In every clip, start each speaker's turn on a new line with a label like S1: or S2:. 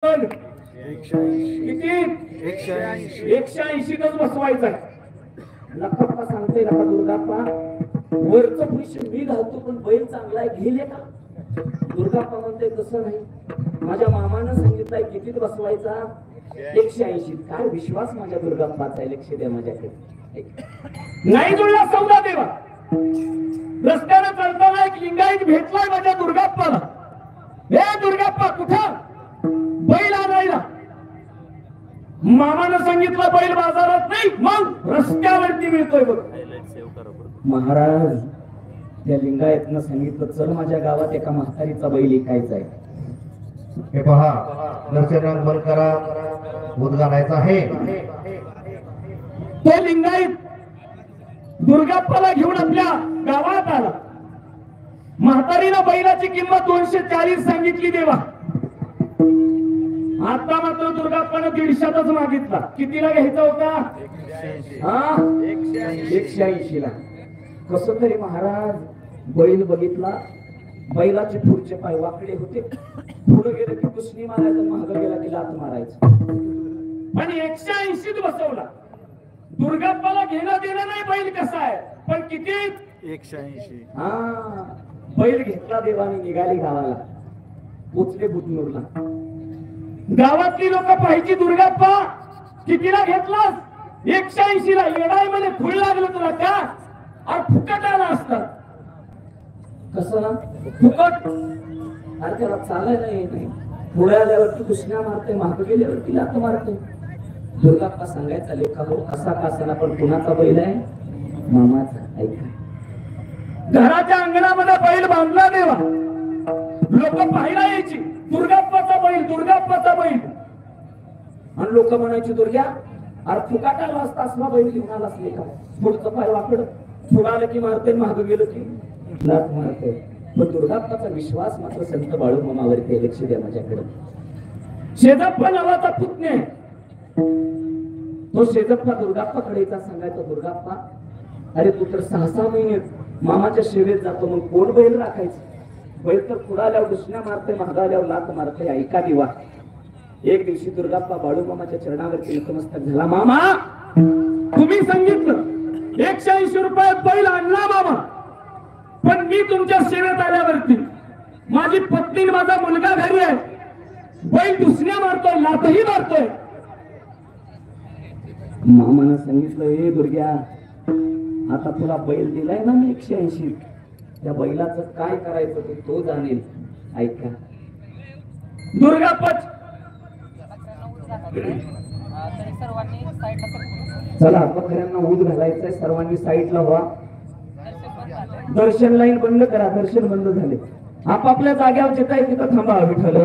S1: किती 180 गज बसवायचा लखप्पा सांगते ना दुर्गाप्पा वरचं पैसे मी घालतो पण बैल चांगला आहे घेले का दुर्गाप्पा म्हणते तसं नाही माझ्या मामानं सांगितलंय कितीत बसवायचा 180 काय विश्वास माझ्या दुर्गाप्पाचा आहे लक्ष द्या माझ्याकडे नाही जुळला सौदा देवा रस्त्याने चालताना एक लिंगायत भेटलाय माझ्या दुर्गाप्पाला हे दुर्गाप्पा कुठं बैल आणायला मामानं सांगितलं बैल बाजारात नाही मग रस्त्यावरती मिळतोय बघ महाराज त्या लिंगायतनं सांगितलं चल माझ्या गावात एका म्हातारीचा बैल ऐकायचा आहे
S2: हे पहा दर्शन बंद करा दूध घालायचं आहे
S1: तो लिंगायत दुर्गाप्पाला घेऊन आपल्या गावात आला म्हातारीनं बैलाची किंमत 240 सांगितली देवा आता मात्र दुर्गाप्पानं 150च मागितला कितीला घ्यायचा होता 180 ला कसं तरी महाराज बैल बघितला बैलाचे पुढचे पाय वाकडे होते पुढे गेले की कुसनी मारायचं माग गेला की लात मारायचं आणि 180 बसवला दुर्गाप्पाला घेणं देणं नाही बैल कसा आहे पण किती
S3: 180
S1: बैल घेतला देवाने निघाली गावाला पोचले बुधनूरला गावातली लोक पाहिजे दुर्गाप्पा कितीला घेतलास 180 ला येडाय मध्ये फुल लागलं तुला का अरे फुकट आला असता कसं ना फुकट अरे त्याला चालायला येत नाही पुढे आल्यावरती कुसण्या मारते माग गेल्यावरती लात मारते दुर्गाप्पा सांगायचा लेखा हो असा कासाला पण कुणाचा बैल आहे मामाचा ऐका घराच्या अंगणामध्ये बैल बांधला देवा लोक पाहायला यायची दुर्गाप्पाचा बैल आणि लोक म्हणायची दुर्ग्या अरे फुकाट आला असता असला बैल घेऊन आला असले का पुढचं पाय वाकड पुढं आलं की मारते मागं गेलं की लात मारते पण दुर्गाप्पाचा विश्वास मात्र संत बाळू मामावरती लक्ष द्या माझ्याकडे शेजप्पा नावाचा पुतण्या तो शेजप्पा दुर्गाप्पाकडे येतात सांगायचा दुर्गाप्पा अरे तू तर 6-6 महिने मामाच्या सेवेत जातो मग कोण बैल राखायचं बैल तर पुढे आल्यावर दुसऱ्या मारते मागं आल्यावर लात मारते ऐका दिवा एक दिवशी दुर्गाप्पा बाळू मामाच्या चरणावरती नतमस्तक झाला मामा तुम्ही सांगितलं 180 रुपयात बैल आणला मामा पण मी तुमच्या सेवेत आल्यावरती माझी पत्नी माझा मुलगा घरी आहे बैल दुसऱ्या मारतोय लातही मारतोय मामानं सांगितलं हे दुर्ग्या आता तुला बैल दिलाय ना मी 180 त्या बैलाचं काय करायचं ते तो जाणेल ऐका दुर्गाप्पा चला बकऱ्यांना ऊद घालायचंय सर्वांनी साईडला व्हा दर्शन लाईन बंद करा दर्शन बंद झाले आपापल्या जाग्यावर जिथं आहे तिथं थांबा विठ्ठल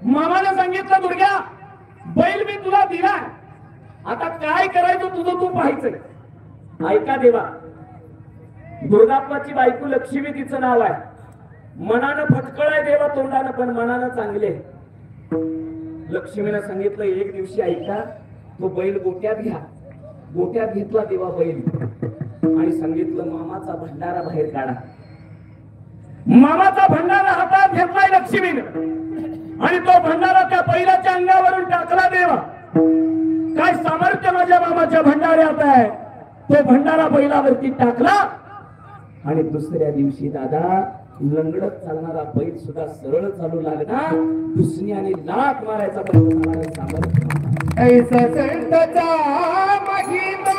S1: मामाने सांगितलं दुर्ग्या बैल मी तुला दिला आता काय करायचं तुझं तू पाहायचंय ऐका देवा दुर्गाप्पाची बायको लक्ष्मी तिचं नाव आहे मनानं फटकळ आहे देवा तोंडानं पण मनानं चांगले लक्ष्मीनं सांगितलं एक दिवशी ऐका तो बैल गोट्यात घेतला देवा बैल आणि सांगितलं मामाचा भंडारा बाहेर काढा मामाचा भंडारा हातात घेतलाय लक्ष्मीनं आणि तो भंडारा त्या बैलाच्या अंगावरून टाकला देवा काय सामर्थ्य माझ्या मामाच्या भंडाऱ्यात आहे तो भंडारा बैलावरती टाकला आणि दुसऱ्या दिवशी दादा लंगडत चालणारा बैल सुद्धा सरळ चालू लागला दुसऱ्याने लात मारायचा प्रयत्न सामर्थ्य
S2: ऐसा संतचा महिमा